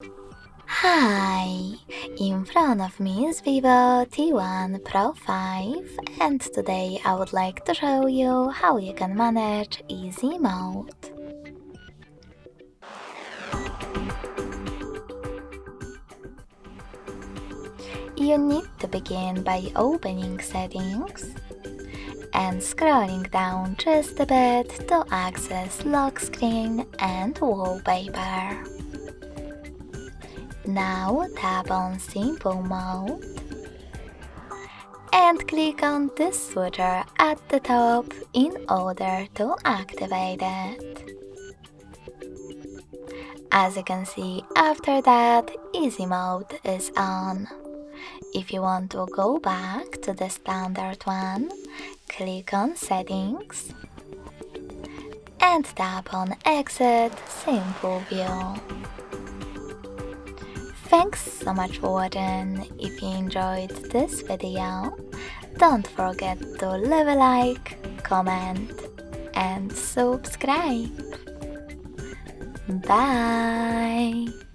Hi! In front of me is VIVO T1 Pro 5 and today I would like to show you how you can manage easy mode. You need to begin by opening settings and scrolling down just a bit to access lock screen and wallpaper. Now tap on Simple Mode and click on this switcher at the top in order to activate it. As you can see, after that, Easy Mode is on. If you want to go back to the standard one, click on Settings and tap on Exit Simple View. Thanks so much for watching. If you enjoyed this video, don't forget to leave a like, comment and subscribe. Bye!